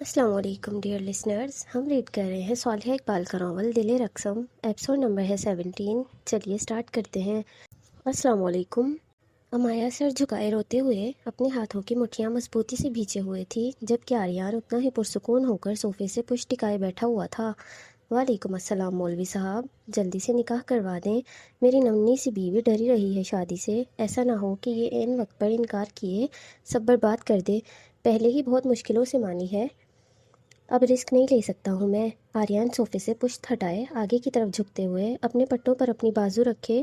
السلام علیکم dear listeners, ہم ریڈ کر رہے ہیں صالحہ اقبال کا ناول دل رقصم، ایپیسوڈ نمبر ہے 17۔ چلیے سٹارٹ کرتے ہیں۔ السلام علیکم۔ امایا سر جھکائے روتے ہوئے اپنے ہاتھوں کی مٹھیاں مضبوطی سے بھینچے ہوئے تھی، جبکہ آریان اتنا ہی پرسکون ہو کر صوفے سے پشت ٹکائے بیٹھا ہوا تھا۔ وعلیکم السلام مولوی صاحب، جلدی سے نکاح کروا دیں، میری نمنی سی بیوی ڈری رہی ہے شادی سے، ایسا نہ ہو کہ یہ عین وقت پر انکار کیے سب برباد کر دے، پہلے ہی بہت مشکلوں سے مانی ہے، اب رسک نہیں لے سکتا ہوں میں۔ آریان صوفے سے پشت ہٹائے آگے کی طرف جھکتے ہوئے اپنے پٹوں پر اپنی بازو رکھے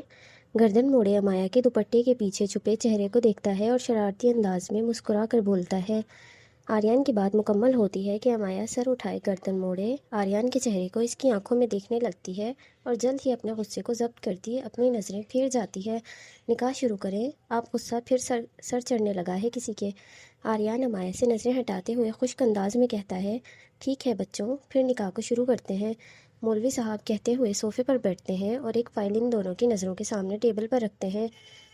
گردن موڑے امایا کے دوپٹے کے پیچھے چھپے چہرے کو دیکھتا ہے اور شرارتی انداز میں مسکرا کر بولتا ہے۔ آریان کی بات مکمل ہوتی ہے کہ امایا سر اٹھائے گردن موڑے آریان کے چہرے کو اس کی آنکھوں میں دیکھنے لگتی ہے اور جلد ہی اپنے غصے کو ضبط کرتی اپنی نظریں پھیر جاتی ہے۔ نکاح شروع کریں، آپ غصہ پھر سر چڑھنے لگا ہے کسی کے۔ آریان امایا سے نظریں ہٹاتے ہوئے خشک انداز میں کہتا ہے، ٹھیک ہے بچوں، پھر نکاح کو شروع کرتے ہیں۔ مولوی صاحب کہتے ہوئے صوفے پر بیٹھتے ہیں اور ایک فائل ان دونوں کی نظروں کے سامنے ٹیبل پر رکھتے ہیں۔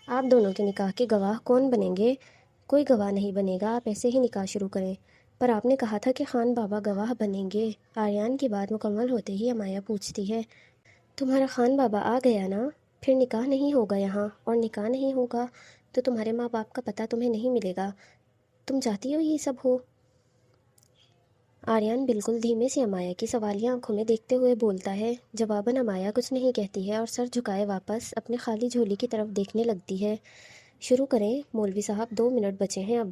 آپ دونوں کے نکاح کے گواہ کون بنیں گے؟ کوئی گواہ نہیں بنے گا، آپ ایسے ہی نکاح شروع کریں۔ پر آپ نے کہا تھا کہ خان بابا گواہ بنیں گے۔ آریان کی بات مکمل ہوتے ہی امایا پوچھتی ہے، تمہارا خان بابا آ گیا نا؟ پھر نکاح نہیں ہوگا یہاں، اور نکاح نہیں ہوگا تو تمہارے ماں باپ کا پتہ تمہیں نہیں ملے گا۔ تم چاہتی ہو یہ سب ہو؟ آریان بالکل دھیمے سے امایا کی سوالیہ آنکھوں میں دیکھتے ہوئے بولتا ہے۔ جواباً امایا کچھ نہیں کہتی ہے اور سر جھکائے واپس اپنے خالی جھولی کی طرف دیکھنے لگتی ہے۔ شروع کریں مولوی صاحب، 2 منٹ بچے ہیں اب،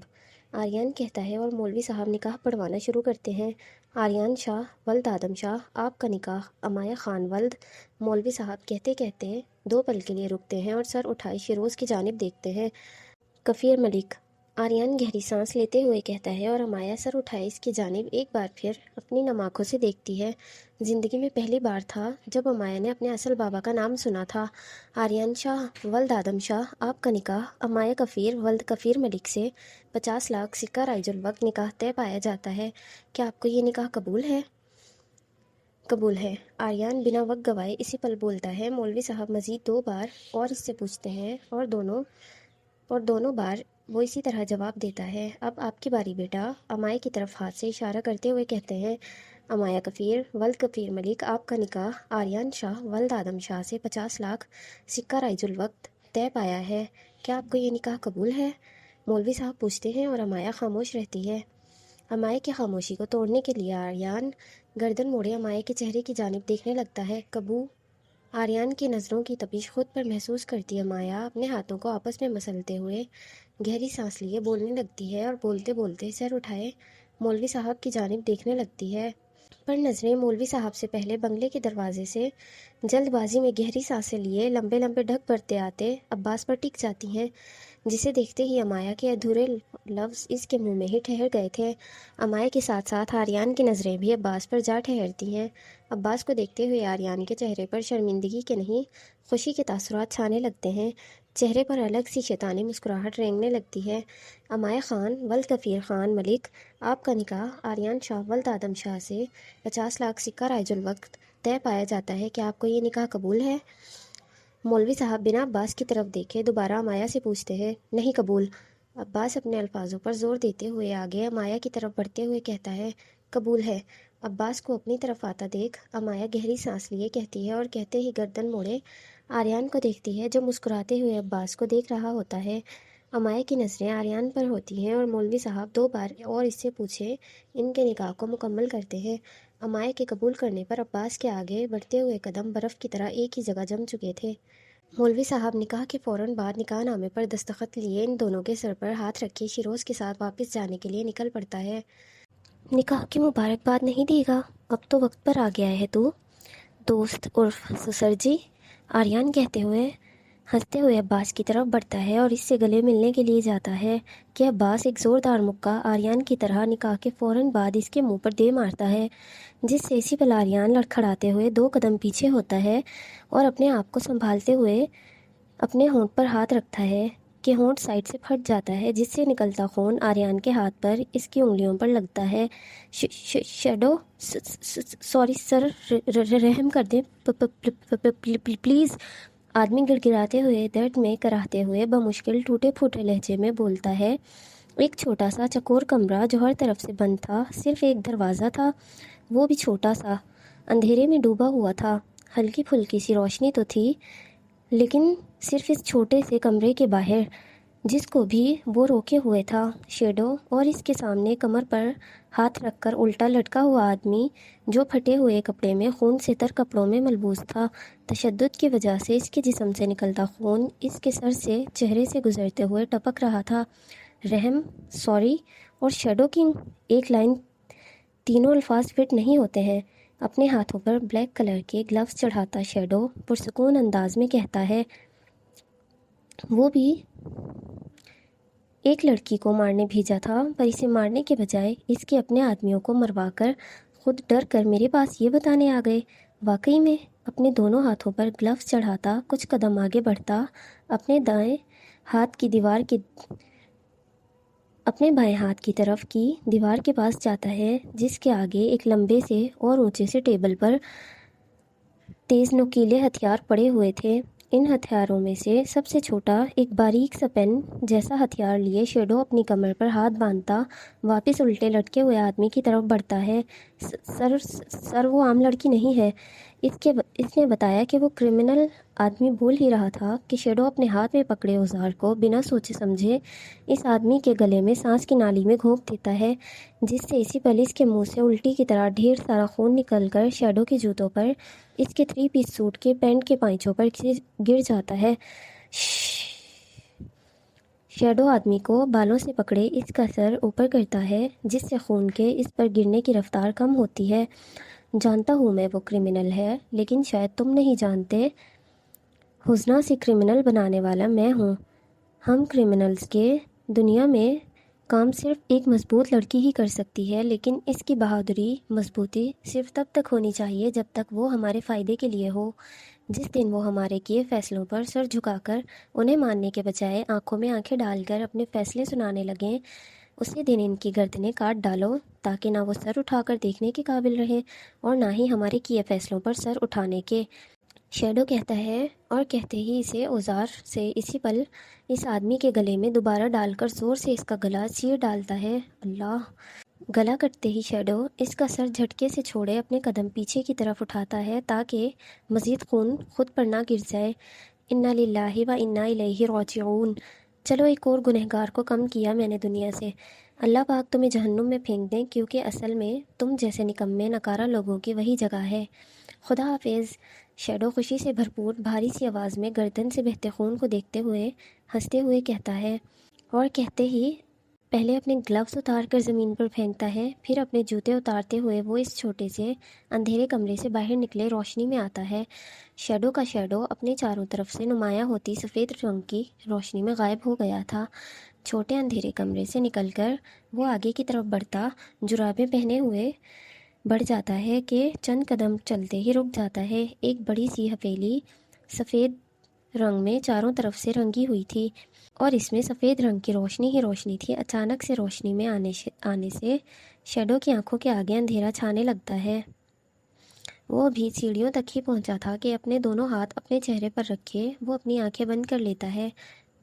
آریان کہتا ہے اور مولوی صاحب نکاح پڑھوانا شروع کرتے ہیں۔ آریان شاہ ولد آدم شاہ، آپ کا نکاح امایا خان ولد۔ مولوی صاحب کہتے کہتے 2 پل کے لیے رکتے ہیں اور سر اٹھائے شیروز کی جانب دیکھتے ہیں۔ کفیر ملک، آریان گہری سانس لیتے ہوئے کہتا ہے اور امایا سر اٹھائے اس کی جانب ایک بار پھر اپنی نم آنکھوں سے دیکھتی ہے۔ زندگی میں پہلی بار تھا جب امایا نے اپنے اصل بابا کا نام سنا تھا۔ آریان شاہ ولد آدم شاہ، آپ کا نکاح امایا کفیر ولد کفیر ملک سے 50 لاکھ سکہ رائج الوقت نکاح طے پایا جاتا ہے۔ کیا آپ کو یہ نکاح قبول ہے؟ قبول ہے، آریان بنا وقت گوائے اسی پل بولتا ہے۔ مولوی صاحب مزید 2 بار اور اس سے پوچھتے ہیں اور دونوں بار وہ اسی طرح جواب دیتا ہے۔ اب آپ کی باری بیٹا، امایا کی طرف ہاتھ سے اشارہ کرتے ہوئے کہتے ہیں۔ امایا کفیر ولد کفیر ملک، آپ کا نکاح آریان شاہ ولد آدم شاہ سے 50 لاکھ سکہ رائج الوقت طے پایا ہے۔ کیا آپ کو یہ نکاح قبول ہے؟ مولوی صاحب پوچھتے ہیں اور امایا خاموش رہتی ہے۔ امایا کی خاموشی کو توڑنے کے لیے آریان گردن موڑے امایا کے چہرے کی جانب دیکھنے لگتا ہے۔ قبول؟ آریان کی نظروں کی تپش خود پر محسوس کرتی امایا اپنے ہاتھوں کو آپس میں مسلتے ہوئے گہری سانس لیے بولنے لگتی ہے اور بولتے بولتے سر اٹھائے مولوی صاحب کی جانب دیکھنے لگتی ہے، پر نظریں مولوی صاحب سے پہلے بنگلے کے دروازے سے جلد بازی میں گہری سانسیں لیے لمبے لمبے ڈھک بھرتے آتے عباس پر ٹک جاتی ہیں، جسے دیکھتے ہی امایا کے ادھورے لفظ اس کے منہ میں ہی ٹھہر گئے تھے۔ امایا کے ساتھ ساتھ آریان کی نظریں بھی عباس پر جا ٹھہرتی ہیں۔ عباس کو دیکھتے ہوئے آریان کے چہرے پر شرمندگی کے نہیں خوشی کے تاثرات چھانے لگتے ہیں، چہرے پر الگ سی شیطانی مسکراہٹ رینگنے لگتی ہے۔ امایا خان ولد کفیر خان ملک، آپ کا نکاح آریان شاہ ولد آدم شاہ سے 50 لاکھ سکہ رائج الوقت طے پایا جاتا ہے۔ کیا آپ کو یہ نکاح قبول ہے؟ مولوی صاحب بنا عباس کی طرف دیکھے دوبارہ امایا سے پوچھتے ہیں۔ نہیں قبول۔ عباس اپنے الفاظوں پر زور دیتے ہوئے آگے امایا کی طرف بڑھتے ہوئے کہتا ہے، قبول ہے۔ عباس کو اپنی طرف آتا دیکھ امایا گہری سانس لیے کہتی ہے اور کہتے ہی گردن موڑے آریان کو دیکھتی ہے جو مسکراتے ہوئے عباس کو دیکھ رہا ہوتا ہے۔ امایا کی نظریں آریان پر ہوتی ہیں اور مولوی صاحب 2 بار اور اس سے پوچھے ان کے نکاح کو مکمل کرتے ہیں۔ امایا کے قبول کرنے پر عباس کے آگے بڑھتے ہوئے قدم برف کی طرح ایک ہی جگہ جم چکے تھے۔ مولوی صاحب نکاح کے فوراً بعد نکاح نامے پر دستخط لیے ان دونوں کے سر پر ہاتھ رکھے شیروز کے ساتھ واپس جانے کے لیے نکل پڑتا ہے۔ نکاح کی مبارکباد نہیں دے گا؟ اب تو وقت پر آ گیا ہے تو دوست عرف سسر جی، آریان کہتے ہوئے ہنستے ہوئے عباس کی طرف بڑھتا ہے اور اس سے گلے ملنے کے لیے جاتا ہے کہ عباس ایک زوردار مکہ آریان کی طرح نکاح کے فوراً بعد اس کے منہ پر دے مارتا ہے، جس سے اسی پل آریان لڑکھڑاتے ہوئے 2 قدم پیچھے ہوتا ہے اور اپنے آپ کو سنبھالتے ہوئے اپنے ہونٹ پر ہاتھ رکھتا ہے کہ ہونٹ سائڈ سے پھٹ جاتا ہے، جس سے نکلتا خون آریان کے ہاتھ پر اس کی انگلیوں پر لگتا ہے۔ شیڈو، سوری سر، رحم کر دیں پلیز، آدمی گڑگڑاتے ہوئے درد میں کراہتے ہوئے بمشکل ٹوٹے پھوٹے لہجے میں بولتا ہے۔ ایک چھوٹا سا چکور کمرہ جو ہر طرف سے بند تھا، صرف ایک دروازہ تھا، وہ بھی چھوٹا سا، اندھیرے میں ڈوبا ہوا تھا۔ ہلکی پھلکی سی روشنی تو تھی، لیکن صرف اس چھوٹے سے کمرے کے باہر، جس کو بھی وہ روکے ہوئے تھا۔ شیڈو اور اس کے سامنے کمر پر ہاتھ رکھ کر الٹا لٹکا ہوا آدمی، جو پھٹے ہوئے کپڑے میں خون سے تر کپڑوں میں ملبوس تھا۔ تشدد کی وجہ سے اس کے جسم سے نکلتا خون اس کے سر سے چہرے سے گزرتے ہوئے ٹپک رہا تھا۔ رحم، سوری اور شیڈو کی ایک لائن، تینوں الفاظ فٹ نہیں ہوتے ہیں۔ اپنے ہاتھوں پر بلیک کلر کے گلوز چڑھاتا شیڈو پرسکون انداز میں کہتا ہے، وہ بھی ایک لڑکی کو مارنے بھیجا تھا، پر اسے مارنے کے بجائے اس کے اپنے آدمیوں کو مروا کر خود ڈر کر میرے پاس یہ بتانے آ گئے۔ واقعی میں اپنے دونوں ہاتھوں پر گلوز چڑھاتا کچھ قدم آگے بڑھتا، اپنے بائیں ہاتھ کی طرف کی دیوار کے پاس جاتا ہے، جس کے آگے ایک لمبے سے اور اونچے سے ٹیبل پر تیز نوکیلے ہتھیار پڑے ہوئے تھے۔ ان ہتھیاروں میں سے سب سے چھوٹا ایک باریک سا پین جیسا ہتھیار لیے شیڈو اپنی کمر پر ہاتھ باندھتا واپس الٹے لٹکے ہوئے آدمی کی طرف بڑھتا ہے۔ سر وہ عام لڑکی نہیں ہے، اس نے بتایا کہ وہ کرمنل آدمی بول ہی رہا تھا کہ شیڈو اپنے ہاتھ میں پکڑے اوزار کو بنا سوچے سمجھے اس آدمی کے گلے میں سانس کی نالی میں گھونپ دیتا ہے، جس سے اسی پل اس کے منہ سے الٹی کی طرح ڈھیر سارا خون نکل کر شیڈو کے جوتوں پر، اس کے 3 پیس سوٹ کے پینٹ کے پائچوں پر گر جاتا ہے۔ شیڈو آدمی کو بالوں سے پکڑے اس کا سر اوپر کرتا ہے، جس سے خون کے اس پر گرنے کی رفتار کم ہوتی ہے۔ جانتا ہوں میں وہ کرمنل ہے، لیکن شاید تم نہیں جانتے، حسنہ سے کرمنل بنانے والا میں ہوں۔ ہم کرمنلز کے دنیا میں کام صرف ایک مضبوط لڑکی ہی کر سکتی ہے، لیکن اس کی بہادری، مضبوطی صرف تب تک ہونی چاہیے جب تک وہ ہمارے فائدے کے لیے ہو۔ جس دن وہ ہمارے کیے فیصلوں پر سر جھکا کر انہیں ماننے کے بجائے آنکھوں میں آنکھیں ڈال کر اپنے فیصلے سنانے لگیں، اسی دن ان کی گردنیں کاٹ ڈالو، تاکہ نہ وہ سر اٹھا کر دیکھنے کے قابل رہیں اور نہ ہی ہمارے کیے فیصلوں پر سر اٹھانے کے۔ شیڈو کہتا ہے، اور کہتے ہی اسے اوزار سے اسی پل اس آدمی کے گلے میں دوبارہ ڈال کر زور سے اس کا گلا چیر ڈالتا ہے۔ اللہ! گلا کٹتے ہی شیڈو اس کا سر جھٹکے سے چھوڑے اپنے قدم پیچھے کی طرف اٹھاتا ہے تاکہ مزید خون خود پر نہ گر جائے۔ انا للہ و انا الیہ راجعون۔ چلو ایک اور گنہگار کو کم کیا میں نے دنیا سے۔ اللہ پاک تمہیں جہنم میں پھینک دیں، کیونکہ اصل میں تم جیسے نکمے نکارہ لوگوں کی وہی جگہ ہے۔ خدا حافظ۔ شیڈو خوشی سے بھرپور بھاری سی آواز میں گردن سے بہتے خون کو دیکھتے ہوئے ہنستے ہوئے کہتا ہے، اور کہتے ہی پہلے اپنے گلوز اتار کر زمین پر پھینکتا ہے، پھر اپنے جوتے اتارتے ہوئے وہ اس چھوٹے سے اندھیرے کمرے سے باہر نکلے روشنی میں آتا ہے۔ شیڈو کا شیڈو اپنے چاروں طرف سے نمایاں ہوتی سفید رنگ کی روشنی میں غائب ہو گیا تھا۔ چھوٹے اندھیرے کمرے سے نکل کر وہ آگے کی طرف بڑھتا، جرابیں پہنے ہوئے بڑھ جاتا ہے کہ چند قدم چلتے ہی رک جاتا ہے۔ ایک بڑی سی حویلی سفید رنگ میں چاروں طرف سے رنگی ہوئی تھی، اور اس میں سفید رنگ کی روشنی ہی روشنی تھی۔ اچانک سے روشنی میں آنے سے شیڈو کی آنکھوں کے آگے اندھیرا چھانے لگتا ہے۔ وہ ابھی سیڑھیوں تک ہی پہنچا تھا کہ اپنے دونوں ہاتھ اپنے چہرے پر رکھے وہ اپنی آنکھیں بند کر لیتا ہے۔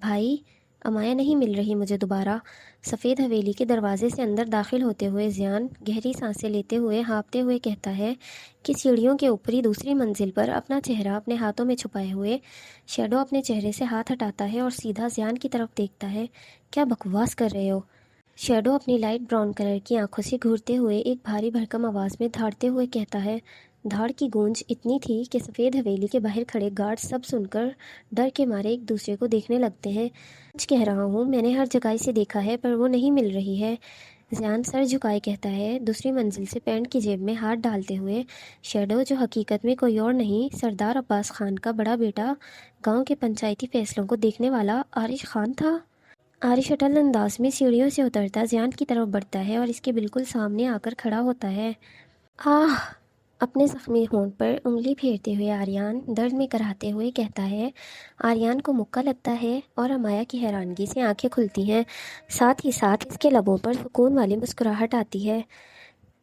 بھائی، امایا نہیں مل رہی مجھے دوبارہ۔ سفید حویلی کے دروازے سے اندر داخل ہوتے ہوئے زیان گہری سانسیں لیتے ہوئے ہانپتے ہوئے کہتا ہے کہ سیڑھیوں کے اوپری دوسری منزل پر اپنا چہرہ اپنے ہاتھوں میں چھپائے ہوئے شیڈو اپنے چہرے سے ہاتھ ہٹاتا ہے اور سیدھا زیان کی طرف دیکھتا ہے۔ کیا بکواس کر رہے ہو؟ شیڈو اپنی لائٹ براؤن کلر کی آنکھوں سے گھورتے ہوئے ایک بھاری بھرکم آواز میں دھاڑتے ہوئے کہتا ہے۔ دھاڑ کی گونج اتنی تھی کہ سفید حویلی کے باہر کھڑے گارڈ سب سن کر ڈر کے مارے ایک دوسرے کو دیکھنے لگتے ہیں۔ سچ کہہ رہا ہوں، میں نے ہر جگہ اسے دیکھا ہے، پر وہ نہیں مل رہی ہے۔ زیان سر جھکائے کہتا ہے، دوسری منزل سے پینٹ کی جیب میں ہاتھ ڈالتے ہوئے۔ شیڈو، جو حقیقت میں کوئی اور نہیں، سردار عباس خان کا بڑا بیٹا، گاؤں کے پنچایتی فیصلوں کو دیکھنے والا عارش خان تھا۔ عارش اٹل انداز میں سیڑھیوں سے اترتا زیان کی طرف بڑھتا ہے اور اس کے بالکل سامنے آ کر کھڑا ہوتا ہے۔ آہ! اپنے زخمی ہونٹ پر انگلی پھیرتے ہوئے آریان درد میں کراہتے ہوئے کہتا ہے۔ آریان کو مکہ لگتا ہے اور امایا کی حیرانگی سے آنکھیں کھلتی ہیں، ساتھ ہی ساتھ اس کے لبوں پر سکون والی مسکراہٹ آتی ہے۔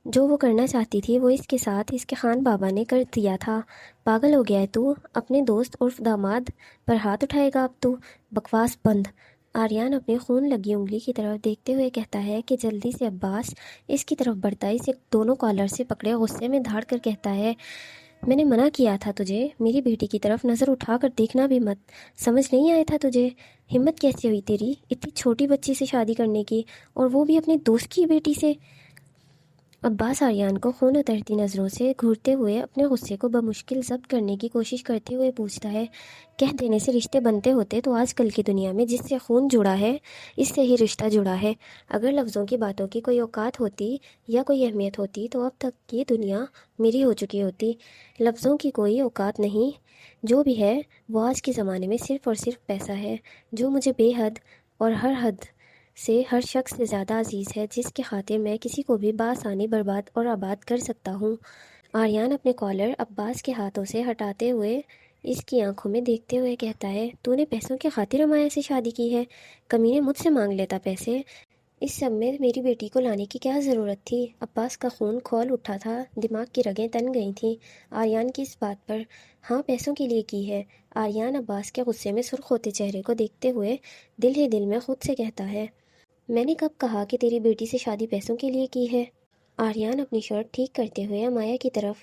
جو وہ کرنا چاہتی تھی وہ اس کے ساتھ اس کے خان بابا نے کر دیا تھا۔ پاگل ہو گیا ہے تو؟ اپنے دوست عرف داماد پر ہاتھ اٹھائے گا اب تو؟ بکواس بند! آریان اپنی خون لگی انگلی کی طرف دیکھتے ہوئے کہتا ہے کہ جلدی سے عباس اس کی طرف بڑھتا ہے، اسے دونوں کالر سے پکڑے غصے میں دھاڑ کر کہتا ہے، میں نے منع کیا تھا تجھے، میری بیٹی کی طرف نظر اٹھا کر دیکھنا بھی مت، سمجھ نہیں آیا تھا تجھے؟ ہمت کیسے ہوئی تیری اتنی چھوٹی بچی سے شادی کرنے کی، اور وہ بھی اپنے دوست کی بیٹی سے؟ عباس آریان کو خون اترتی نظروں سے گھورتے ہوئے اپنے غصے کو بمشکل ضبط کرنے کی کوشش کرتے ہوئے پوچھتا ہے، کہہ دینے سے رشتے بنتے ہوتے تو آج کل کی دنیا میں جس سے خون جڑا ہے اس سے ہی رشتہ جڑا ہے۔ اگر لفظوں کی باتوں کی کوئی اوقات ہوتی یا کوئی اہمیت ہوتی تو اب تک یہ دنیا میری ہو چکی ہوتی۔ لفظوں کی کوئی اوقات نہیں، جو بھی ہے وہ آج کے زمانے میں صرف اور صرف پیسہ ہے، جو مجھے بے حد اور ہر حد سے ہر شخص سے زیادہ عزیز ہے، جس کے خاطر میں کسی کو بھی بآسانی برباد اور آباد کر سکتا ہوں۔ آریان اپنے کالر عباس کے ہاتھوں سے ہٹاتے ہوئے اس کی آنکھوں میں دیکھتے ہوئے کہتا ہے، تو نے پیسوں کی خاطر امایا سے شادی کی ہے؟ کمینے مجھ سے مانگ لیتا پیسے، اس سب میں میری بیٹی کو لانے کی کیا ضرورت تھی؟ عباس کا خون کھول اٹھا تھا، دماغ کی رگیں تن گئی تھیں آریان کی اس بات پر۔ ہاں، پیسوں کے لیے کی ہے۔ آریان عباس کے غصے میں سرخ ہوتے چہرے کو دیکھتے ہوئے دل ہی دل میں خود سے کہتا ہے، میں نے کب کہا کہ تیری بیٹی سے شادی پیسوں کے لیے کی ہے؟ آریان اپنی شرٹ ٹھیک کرتے ہوئے امایا کی طرف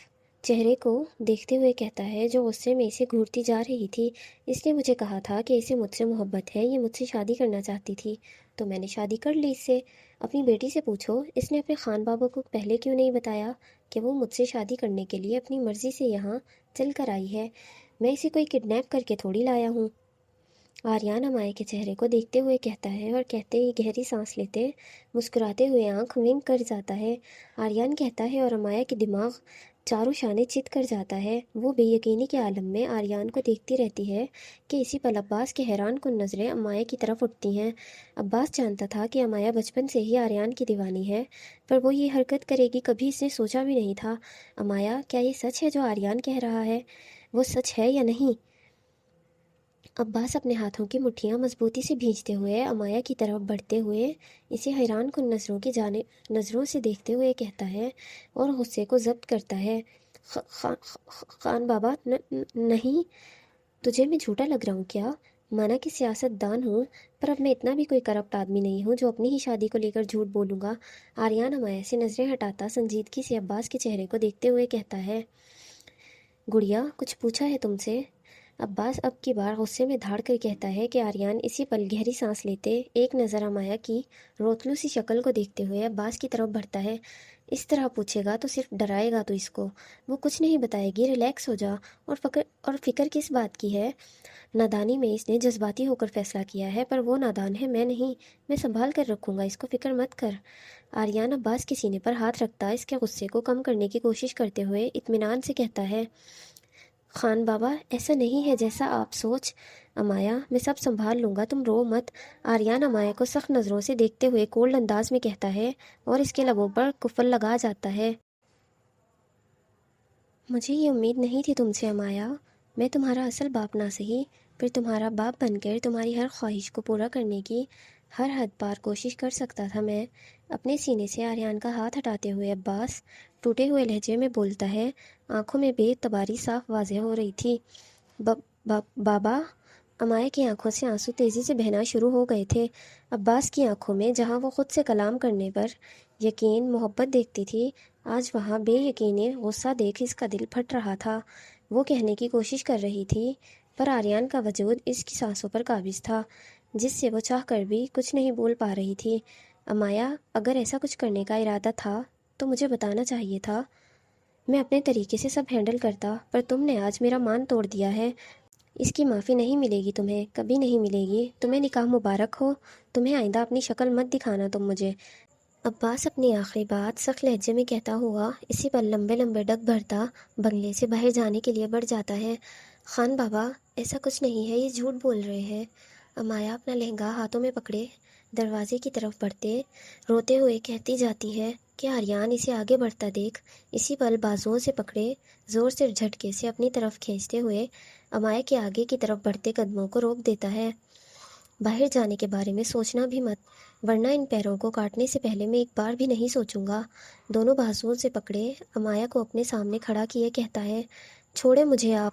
چہرے کو دیکھتے ہوئے کہتا ہے، جو غصے میں اسے گھورتی جا رہی تھی، اس نے مجھے کہا تھا کہ اسے مجھ سے محبت ہے، یہ مجھ سے شادی کرنا چاہتی تھی، تو میں نے شادی کر لی اس سے۔ اپنی بیٹی سے پوچھو، اس نے اپنے خان بابا کو پہلے کیوں نہیں بتایا کہ وہ مجھ سے شادی کرنے کے لیے اپنی مرضی سے یہاں چل کر آئی ہے؟ میں اسے کوئی کڈنیپ کر کے تھوڑی لایا ہوں۔ آریان امایا کے چہرے کو دیکھتے ہوئے کہتا ہے، اور کہتے ہی گہری سانس لیتے مسکراتے ہوئے آنکھ ونک کر جاتا ہے۔ آریان کہتا ہے اور امایا کے دماغ چاروں شانے چت کر جاتا ہے۔ وہ بے یقینی کے عالم میں آریان کو دیکھتی رہتی ہے کہ اسی پل عباس کے حیران کن نظریں امایا کی طرف اٹھتی ہیں۔ عباس جانتا تھا کہ امایا بچپن سے ہی آریان کی دیوانی ہے، پر وہ یہ حرکت کرے گی کبھی اس نے سوچا بھی نہیں تھا۔ امایا، کیا یہ سچ ہے جو آریان کہہ رہا ہے؟ وہ سچ ہے یا نہیں؟ عباس اپنے ہاتھوں کی مٹھیاں مضبوطی سے بھینچتے ہوئے امایا کی طرف بڑھتے ہوئے اسے حیران کن نظروں سے دیکھتے ہوئے کہتا ہے اور غصے کو ضبط کرتا ہے، خان بابا، نہیں، تجھے میں جھوٹا لگ رہا ہوں کیا؟ مانا کہ سیاست دان ہوں، پر اب میں اتنا بھی کوئی کرپٹ آدمی نہیں ہوں جو اپنی ہی شادی کو لے کر جھوٹ بولوں گا۔ آریان امایا سے نظریں ہٹاتا سنجیدگی سے عباس کے چہرے کو دیکھتے ہوئے کہتا ہے، گڑیا، کچھ پوچھا ہے تم سے؟ عباس اب کی بار غصے میں دھاڑ کر کہتا ہے کہ آریان اسی پل گہری سانس لیتے ایک نظر امایا کی روتلو سی شکل کو دیکھتے ہوئے عباس کی طرف بڑھتا ہے، اس طرح پوچھے گا تو صرف ڈرائے گا تو اس کو، وہ کچھ نہیں بتائے گی، ریلیکس ہو جا، اور فکر کس بات کی ہے؟ نادانی میں اس نے جذباتی ہو کر فیصلہ کیا ہے، پر وہ نادان ہے، میں نہیں، میں سنبھال کر رکھوں گا اس کو، فکر مت کر۔ آریان عباس کے سینے پر ہاتھ رکھتا اس کے غصے کو کم کرنے کی کوشش کرتے ہوئے اطمینان سے کہتا ہے، خان بابا، ایسا نہیں ہے جیسا آپ سوچ، امایا، میں سب سنبھال لوں گا، تم رو مت۔ آریان امایا کو سخت نظروں سے دیکھتے ہوئے کولڈ انداز میں کہتا ہے اور اس کے لبوں پر کفل لگا جاتا ہے، مجھے یہ امید نہیں تھی تم سے امایا، میں تمہارا اصل باپ نہ سہی، پھر تمہارا باپ بن کر تمہاری ہر خواہش کو پورا کرنے کی ہر حد پار کوشش کر سکتا تھا میں۔ اپنے سینے سے آریان کا ہاتھ ہٹاتے ہوئے عباس ٹوٹے ہوئے لہجے میں بولتا ہے، آنکھوں میں بے اعتباری صاف واضح ہو رہی تھی۔ بابا، امایا کی آنکھوں سے آنسو تیزی سے بہنا شروع ہو گئے تھے۔ عباس کی آنکھوں میں جہاں وہ خود سے کلام کرنے پر یقین، محبت دیکھتی تھی، آج وہاں بے یقینی غصہ دیکھ اس کا دل پھٹ رہا تھا۔ وہ کہنے کی کوشش کر رہی تھی، پر آریان کا وجود اس کی سانسوں پر قابض تھا، جس سے وہ چاہ کر بھی کچھ نہیں بول پا رہی تھی۔ امایا، اگر ایسا کچھ کرنے کا ارادہ تھا تو مجھے بتانا چاہیے تھا، میں اپنے طریقے سے سب ہینڈل کرتا، پر تم نے آج میرا مان توڑ دیا ہے، اس کی معافی نہیں ملے گی تمہیں، کبھی نہیں ملے گی۔ تمہیں نکاح مبارک ہو، تمہیں آئندہ اپنی شکل مت دکھانا تم مجھے۔ عباس اپنی آخری بات سخت لہجے میں کہتا ہوا اسی پر لمبے لمبے ڈگ بھرتا بنگلے سے باہر جانے کے لیے بڑھ جاتا ہے۔ خان بابا، ایسا کچھ نہیں ہے، یہ جھوٹ بول رہے ہیں۔ امایا اپنا لہنگا ہاتھوں میں پکڑے دروازے کی طرف بڑھتے روتے ہوئے کہتی جاتی ہے کہ آریان اسے آگے بڑھتا دیکھ اسی پل بازوؤں سے پکڑے زور سے جھٹکے سے اپنی طرف کھینچتے ہوئے امایا کے آگے کی طرف بڑھتے قدموں کو روک دیتا ہے۔ باہر جانے کے بارے میں سوچنا بھی مت، ورنہ ان پیروں کو کاٹنے سے پہلے میں ایک بار بھی نہیں سوچوں گا۔ دونوں بازوؤں سے پکڑے امایا کو اپنے سامنے کھڑا کیے کہتا ہے، چھوڑے مجھے آپ۔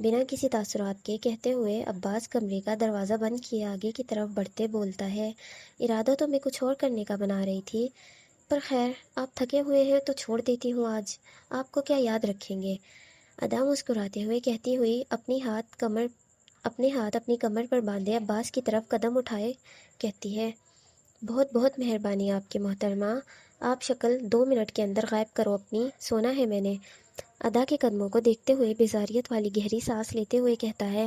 بنا کسی تاثرات کے کہتے ہوئے عباس کمرے کا دروازہ بند کیے آگے کی طرف بڑھتے بولتا ہے، ارادہ تو میں کچھ اور کرنے کا بنا رہی تھی، پر خیر آپ تھکے ہوئے ہیں تو چھوڑ دیتی ہوں، آج آپ کو کیا یاد رکھیں گے؟ ادا مسکراتے ہوئے کہتی ہوئی اپنے ہاتھ اپنی کمر پر باندھے عباس کی طرف قدم اٹھائے کہتی ہے، بہت بہت مہربانی آپ کی محترمہ، آپ شکل 2 منٹ کے اندر غائب کرو اپنی، سونا ہے میں نے۔ ادا کے قدموں کو دیکھتے ہوئے بیزاریت والی گہری سانس لیتے ہوئے کہتا ہے،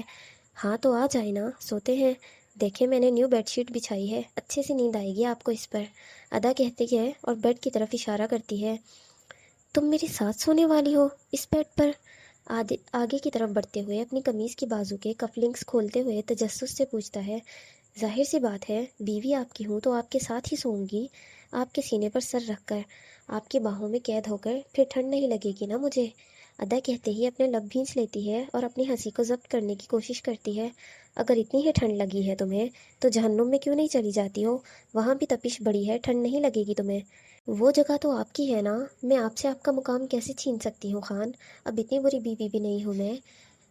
ہاں تو آ جائے نا، سوتے ہیں، دیکھیں میں نے نیو بیڈ شیٹ بچھائی ہے، اچھے سے نیند آئے گی آپ کو اس پر، ادا کہتی ہے اور بیڈ کی طرف اشارہ کرتی ہے۔ تم میرے ساتھ سونے والی ہو اس بیڈ پر؟ آگے کی طرف بڑھتے ہوئے اپنی قمیض کی بازو کے کف لنکس کھولتے ہوئے تجسس سے پوچھتا ہے، ظاہر سی بات ہے، بیوی آپ کی ہوں تو آپ کے ساتھ ہی سوؤں گی، آپ کے سینے پر سر رکھ کر، آپ کی باہوں میں قید ہو کر، پھر ٹھنڈ نہیں لگے گی نا مجھے؟ ادا کہتے ہی اپنے لب بھینچ لیتی ہے اور اپنی ہنسی کو ضبط کرنے کی کوشش کرتی ہے، اگر اتنی ہی ٹھنڈ لگی ہے تمہیں تو جہنم میں کیوں نہیں چلی جاتی ہو؟ وہاں بھی تپش بڑی ہے، ٹھنڈ نہیں لگے گی تمہیں؟ وہ جگہ تو آپ کی ہے نا، میں آپ سے آپ کا مقام کیسے چھین سکتی ہوں خان؟ اب اتنی بری بیوی بھی نہیں ہوں میں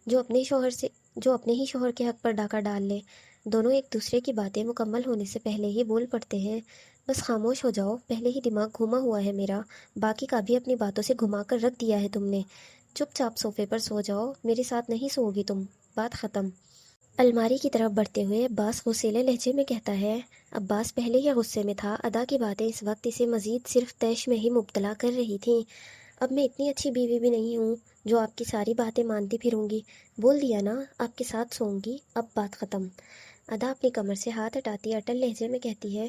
جو اپنے ہی شوہر کے حق پر ڈاکہ ڈال لے۔ دونوں ایک دوسرے کی باتیں مکمل ہونے سے پہلے ہی بول پڑتے ہیں، بس خاموش ہو جاؤ، پہلے ہی دماغ گھوما ہوا ہے میرا، باقی کا بھی اپنی باتوں سے گھما کر رکھ دیا ہے تم نے، چپ چاپ صوفے پر سو جاؤ، میرے ساتھ نہیں سو گی تم، بات ختم۔ الماری کی طرف بڑھتے ہوئے عباس غصیلے لہجے میں کہتا ہے، عباس پہلے ہی غصے میں تھا، ادا کی باتیں اس وقت اسے مزید صرف طیش میں ہی مبتلا کر رہی تھیں۔ اب میں اتنی اچھی بیوی بھی نہیں ہوں جو آپ کی ساری باتیں مانتی پھروں گی، بول دیا نا آپ کے ساتھ سوؤں گی، اب بات ختم۔ ادا اپنی کمر سے ہاتھ ہٹاتی اٹل لہجے میں کہتی ہے،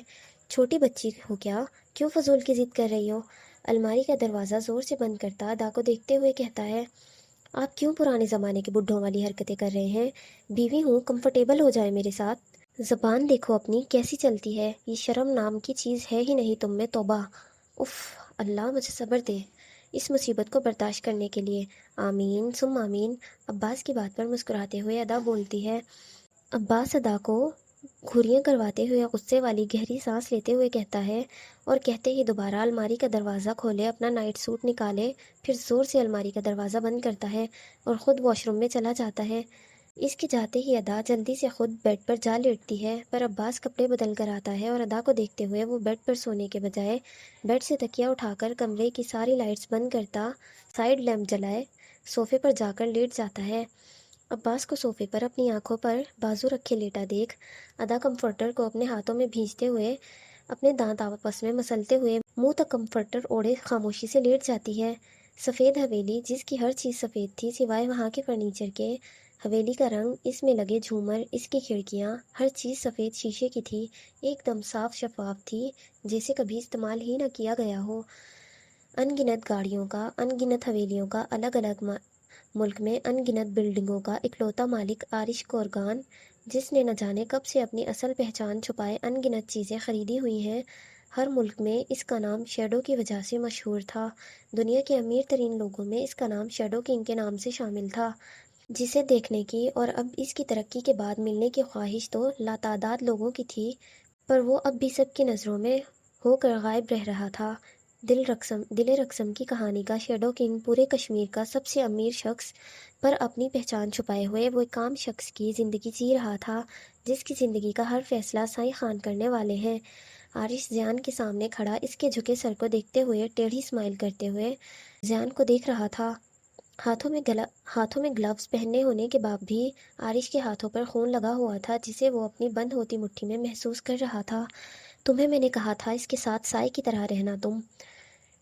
چھوٹی بچی ہو کیا، کیوں فضول کی ضد کر رہی ہو؟ الماری کا دروازہ زور سے بند کرتا ادا کو دیکھتے ہوئے کہتا ہے، آپ کیوں پرانے زمانے کے بڈھوں والی حرکتیں کر رہے ہیں؟ بیوی ہوں، کمفرٹیبل ہو جائے میرے ساتھ۔ زبان دیکھو اپنی کیسی چلتی ہے، یہ شرم نام کی چیز ہے ہی نہیں تم میں، توبہ! اف، اللہ مجھے صبر دے اس مصیبت کو برداشت کرنے کے لیے، آمین ثم آمین۔ عباس کی بات پر مسکراتے ہوئے ادا بولتی ہے۔ عباس ادا کو گھریاں کرواتے ہوئے غصے والی گہری سانس لیتے ہوئے کہتا ہے، اور کہتے ہی دوبارہ الماری کا دروازہ کھولے، اپنا نائٹ سوٹ نکالے، پھر زور سے الماری کا دروازہ بند کرتا ہے اور خود واش روم میں چلا جاتا ہے۔ اس کے جاتے ہی ادا جلدی سے خود بیڈ پر جا لیٹتی ہے، پر عباس کپڑے بدل کر آتا ہے اور ادا کو دیکھتے ہوئے وہ بیڈ پر سونے کے بجائے بیڈ سے تکیہ اٹھا کر کمرے کی ساری لائٹس بند کرتا، سائیڈ لیمپ جلائے صوفے پر جا کر لیٹ جاتا ہے۔ عباس کو صوفے پر اپنی آنکھوں پر بازو رکھے لیٹا دیکھ ادا کمفرٹر کو اپنے ہاتھوں میں بھیجتے ہوئے، اپنے دانت آپس میں مسلتے ہوئے منہ تک کمفرٹر اوڑھے خاموشی سے لیٹ جاتی ہے۔ سفید حویلی جس کی ہر چیز سفید تھی سوائے وہاں کے فرنیچر کے، حویلی کا رنگ، اس میں لگے جھومر، اس کی کھڑکیاں، ہر چیز سفید شیشے کی تھی، ایک دم صاف شفاف تھی، جیسے کبھی استعمال ہی نہ کیا گیا ہو۔ ان گنت گاڑیوں کا، ان گنت حویلیوں کا، الگ الگ ملک میں ان گنت بلڈنگوں کا اکلوتا مالک آرش کورگان، جس نے نہ جانے کب سے اپنی اصل پہچان چھپائے ان گنت چیزیں خریدی ہوئی ہیں، ہر ملک میں اس کا نام شیڈو کی وجہ سے مشہور تھا، دنیا کے امیر ترین لوگوں میں اس کا نام شیڈو کنگ کے نام سے شامل تھا، جسے دیکھنے کی اور اب اس کی ترقی کے بعد ملنے کی خواہش تو لاتعداد لوگوں کی تھی، پر وہ اب بھی سب کی نظروں میں ہو کر غائب رہ رہا تھا۔ دل رقصم کی کہانی کا شیڈو کنگ پورے کشمیر کا سب سے امیر شخص، پر اپنی پہچان چھپائے ہوئے وہ ایک عام شخص کی زندگی جی رہا تھا، جس کی زندگی کا ہر فیصلہ سائیں خان کرنے والے ہیں۔ عارش زیان کے سامنے کھڑا اس کے جھکے سر کو دیکھتے ہوئے ٹیڑھی اسمائل کرتے ہوئے زیان کو دیکھ رہا تھا۔ ہاتھوں میں گلوز پہنے ہونے کے بعد بھی عارش کے ہاتھوں پر خون لگا ہوا تھا، جسے وہ اپنی بند ہوتی مٹھی میں محسوس کر رہا تھا۔ تمہیں میں نے کہا تھا اس کے ساتھ سائے کی طرح رہنا،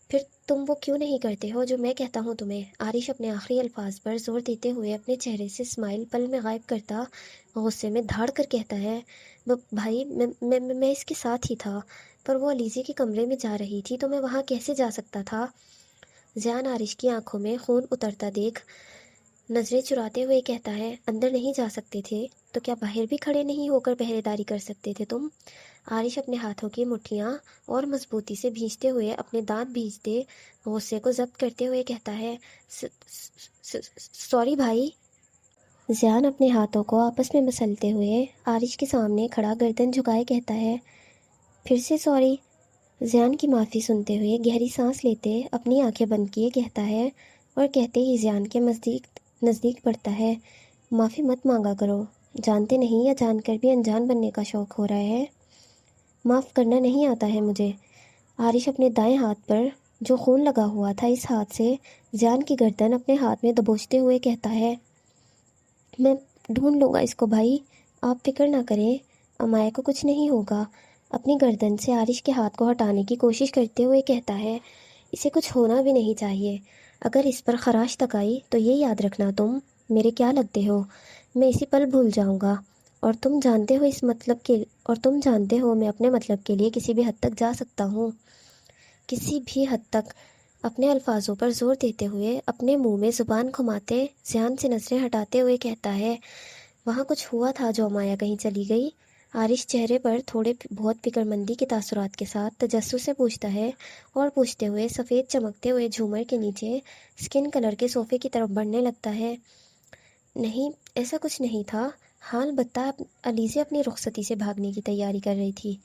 پھر تم وہ کیوں نہیں کرتے ہو جو میں کہتا ہوں تمہیں؟ عارش اپنے آخری الفاظ پر زور دیتے ہوئے اپنے چہرے سے اسمائل پل میں غائب کرتا غصے میں دھاڑ کر کہتا ہے، بھائی میں اس کے ساتھ ہی تھا، پر وہ علیزے کے کمرے میں جا رہی تھی تو میں وہاں کیسے جا سکتا تھا؟ زیان عارش کی آنکھوں میں خون اترتا دیکھ نظریں چراتے ہوئے کہتا ہے، اندر نہیں جا سکتے تھے تو کیا باہر بھی کھڑے نہیں ہو کر پہرے داری کر سکتے تھے تم؟ عارش اپنے ہاتھوں کی مٹھیاں اور مضبوطی سے بھینچتے ہوئے اپنے دانت بھینچتے غصے کو ضبط کرتے ہوئے کہتا ہے، سوری بھائی۔ زیان اپنے ہاتھوں کو آپس میں مسلتے ہوئے عارش کے سامنے کھڑا گردن جھکائے کہتا ہے، پھر سے سوری۔ زیان کی معافی سنتے ہوئے گہری سانس لیتے اپنی آنکھیں بند کیے کہتا ہے، اور کہتے ہی زیان کے نزدیک بڑھتا ہے، معافی مت مانگا کرو، جانتے نہیں یا جان کر بھی انجان بننے کا شوق ہو رہا ہے۔ معاف کرنا نہیں آتا ہے مجھے۔ عارش اپنے دائیں ہاتھ پر جو خون لگا ہوا تھا اس ہاتھ سے زیان کی گردن اپنے ہاتھ میں دبوچتے ہوئے کہتا ہے، میں ڈھونڈ لوں گا اس کو بھائی، آپ فکر نہ کریں، امایا کو کچھ نہیں ہوگا۔ اپنی گردن سے عارش کے ہاتھ کو ہٹانے کی کوشش کرتے ہوئے کہتا ہے، اسے کچھ ہونا بھی نہیں چاہیے، اگر اس پر خراش تک آئی تو یہ یاد رکھنا تم میرے کیا لگتے ہو، میں اسی پل بھول جاؤں گا، اور تم جانتے ہو میں اپنے مطلب کے لیے کسی بھی حد تک جا سکتا ہوں۔ کسی بھی حد تک اپنے الفاظوں پر زور دیتے ہوئے اپنے منہ میں زبان گھماتے زیان سے نظریں ہٹاتے ہوئے کہتا ہے، وہاں کچھ ہوا تھا جو امایا کہیں چلی گئی؟ عارش چہرے پر تھوڑے بہت فکر مندی کے تاثرات کے ساتھ تجسس سے پوچھتا ہے، اور پوچھتے ہوئے سفید چمکتے ہوئے جھومر کے نیچے اسکن کلر کے صوفے کی طرف بڑھنے لگتا ہے۔ نہیں، ایسا کچھ نہیں تھا، حال بتہ علیزے اپنی رخصتی سے بھاگنے کی تیاری کر رہی تھی،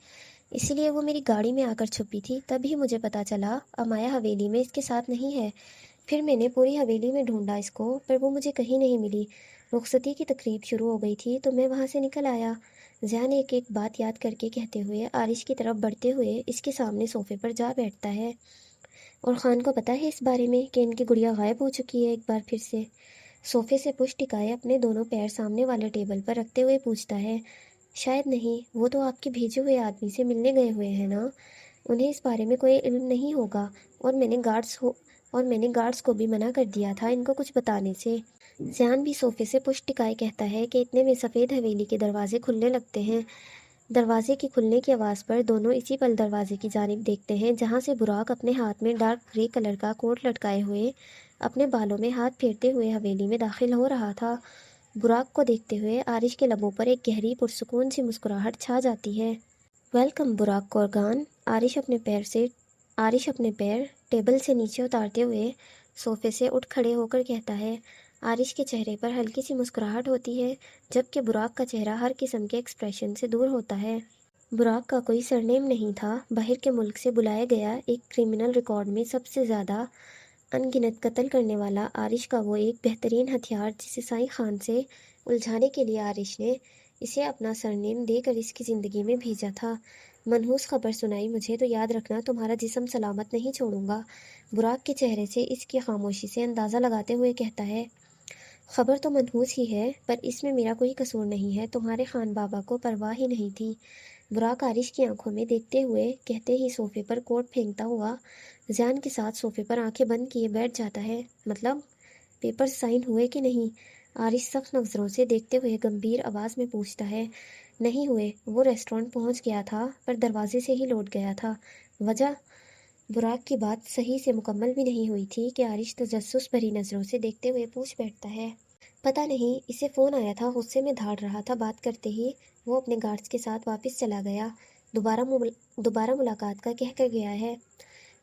اسی لیے وہ میری گاڑی میں آ کر چھپی تھی، تبھی مجھے پتا چلا امایا حویلی میں اس کے ساتھ نہیں ہے۔ پھر میں نے پوری حویلی میں ڈھونڈا اس کو، پر وہ مجھے کہیں نہیں ملی۔ رخصتی کی تقریب شروع ہو گئی تھی تو میں وہاں سے نکل آیا۔ زیان ایک ایک بات یاد کر کے کہتے ہوئے عارش کی طرف بڑھتے ہوئے اس کے سامنے صوفے پر جا بیٹھتا ہے۔ اور خان کو پتہ ہے اس بارے میں کہ ان کی گڑیا غائب ہو چکی ہے؟ ایک بار پھر سے صوفے سے پشت ٹکائے اپنے دونوں پیر سامنے والے ٹیبل پر رکھتے ہوئے پوچھتا ہے، شاید نہیں، وہ تو آپ کے بھیجے ہوئے آدمی سے ملنے گئے ہوئے ہیں نا، انہیں اس بارے میں کوئی علم نہیں ہوگا، اور میں نے گارڈز کو بھی منع کر دیا تھا ان کو کچھ بتانے سے۔ زیان بھی صوفے سے پشت ٹکائے کہتا ہے کہ اتنے میں سفید حویلی کے دروازے کھلنے لگتے ہیں۔ دروازے کی کھلنے کی آواز پر دونوں اسی پل دروازے کی جانب دیکھتے ہیں جہاں سے براق اپنے ہاتھ میں ڈارک گرے کلر کا کوٹ لٹکائے ہوئے اپنے بالوں میں ہاتھ پھیرتے ہوئے حویلی میں داخل ہو رہا تھا۔ براق کو دیکھتے ہوئے عارش کے لبوں پر ایک گہری پرسکون سی مسکراہٹ چھا جاتی ہے۔ ویلکم براق کورگان۔ عارش اپنے پیر ٹیبل سے نیچے اتارتے ہوئے صوفے سے اٹھ کھڑے ہو کر کہتا ہے۔ عارش کے چہرے پر ہلکی سی مسکراہٹ ہوتی ہے، جبکہ براق کا چہرہ ہر قسم کے ایکسپریشن سے دور ہوتا ہے۔ براق کا کوئی سرنیم نہیں تھا، باہر کے ملک سے بلایا گیا ایک کرمنل ریکارڈ میں سب سے زیادہ ان گنت قتل کرنے والا عارش کا وہ ایک بہترین ہتھیار جسے سائیں خان سے الجھانے کے لیے عارش نے اسے اپنا سرنیم دے کر اس کی زندگی میں بھیجا تھا۔ منحوس خبر سنائی مجھے تو یاد رکھنا تمہارا جسم سلامت نہیں چھوڑوں گا، براق کے چہرے سے اس کی خاموشی سے اندازہ لگاتے ہوئے کہتا ہے۔ خبر تو منحوس ہی ہے، پر اس میں میرا کوئی قصور نہیں ہے، تمہارے خان بابا کو پرواہ ہی نہیں تھی۔ براق عارش کی آنکھوں میں دیکھتے ہوئے کہتے ہی صوفے پر کوٹ پھینکتا ہوا زیان کے ساتھ صوفے پر آنکھیں بند کیے بیٹھ جاتا ہے۔ مطلب پیپر سائن ہوئے کہ نہیں؟ عارش سخت نظروں سے دیکھتے ہوئے گمبھیر آواز میں پوچھتا ہے۔ نہیں ہوئے، وہ ریسٹورانٹ پہنچ گیا تھا پر دروازے سے ہی لوٹ گیا تھا۔ وجہ؟ براق کی بات صحیح سے مکمل بھی نہیں ہوئی تھی کہ عارش تجسس بھری نظروں سے دیکھتے ہوئے پوچھ بیٹھتا ہے، پتہ نہیں، اسے فون آیا تھا، غصے میں دھاڑ رہا تھا، بات کرتے ہی وہ اپنے گارڈز کے ساتھ واپس چلا گیا، دوبارہ ملاقات کا کہہ کر گیا ہے۔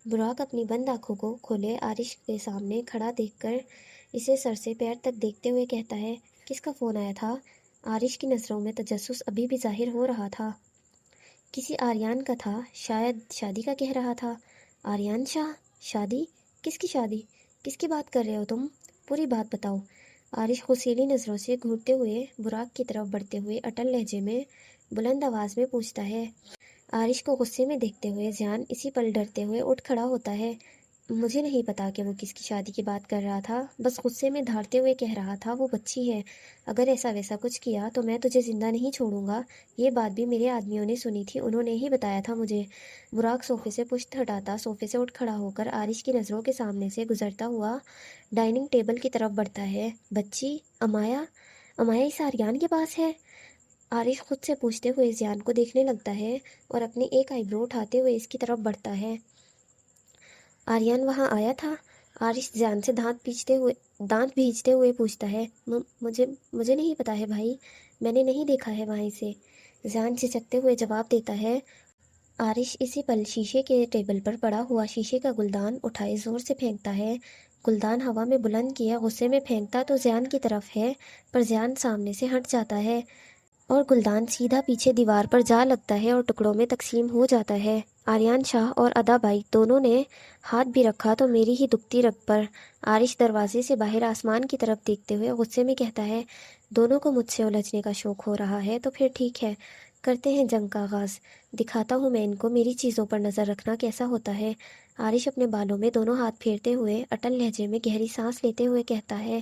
براق اپنی بند آنکھوں کو کھولے عارش کے سامنے کھڑا دیکھ کر اسے سر سے پیر تک دیکھتے ہوئے کہتا ہے، کس کا فون آیا تھا؟ عارش کی نظروں میں تجسس ابھی بھی ظاہر ہو رہا تھا۔ کسی آریان کا تھا، شاید شادی کا کہہ رہا تھا۔ آریان شاہ؟ شادی؟ کس کی شادی؟ کس کی بات کر رہے ہو تم؟ پوری بات بتاؤ۔ عارش غصیلی نظروں سے گھورتے ہوئے براق کی طرف بڑھتے ہوئے اٹل لہجے میں بلند آواز میں پوچھتا ہے۔ عارش کو غصے میں دیکھتے ہوئے زیان اسی پل ڈرتے ہوئے اٹھ کھڑا ہوتا ہے۔ مجھے نہیں پتا کہ وہ کس کی شادی کی بات کر رہا تھا، بس غصے میں دھاڑتے ہوئے کہہ رہا تھا وہ بچی ہے، اگر ایسا ویسا کچھ کیا تو میں تجھے زندہ نہیں چھوڑوں گا، یہ بات بھی میرے آدمیوں نے سنی تھی، انہوں نے ہی بتایا تھا مجھے۔ براق صوفے سے پشت ہٹاتا صوفے سے اٹھ کھڑا ہو کر عارش کی نظروں کے سامنے سے گزرتا ہوا ڈائننگ ٹیبل کی طرف بڑھتا ہے۔ بچی؟ امایا اس آریان کے پاس ہے؟ عارش خود سے پوچھتے ہوئے زیان کو دیکھنے لگتا ہے اور اپنی ایک آئی برو اٹھاتے ہوئے اس کی طرف بڑھتا ہے۔ آریان وہاں آیا تھا؟ عارش زیان سے دانت بھیجتے ہوئے پوچھتا ہے۔ مجھے نہیں پتا ہے بھائی، میں نے نہیں دیکھا ہے وہاں اسے، زیان جھجکتے ہوئے جواب دیتا ہے۔ عارش اسی پل شیشے کے ٹیبل پر پڑا ہوا شیشے کا گلدان اٹھائے زور سے پھینکتا ہے۔ گلدان ہوا میں بلند کیا غصے میں پھینکتا تو زیان کی طرف ہے، پر زیان سامنے سے ہٹ جاتا ہے۔ اور گلدان سیدھا پیچھے دیوار پر جا لگتا ہے اور ٹکڑوں میں تقسیم ہو جاتا ہے۔ آریان شاہ اور ادا بائی دونوں نے ہاتھ بھی رکھا تو میری ہی دکھتی رگ پر۔ عارش دروازے سے باہر آسمان کی طرف دیکھتے ہوئے غصے میں کہتا ہے، دونوں کو مجھ سے الجھنے کا شوق ہو رہا ہے تو پھر ٹھیک ہے، کرتے ہیں جنگ کا آغاز۔ دکھاتا ہوں میں ان کو میری چیزوں پر نظر رکھنا کیسا ہوتا ہے۔ عارش اپنے بالوں میں دونوں ہاتھ پھیرتے ہوئے اٹل لہجے میں گہری سانس لیتے ہوئے کہتا ہے،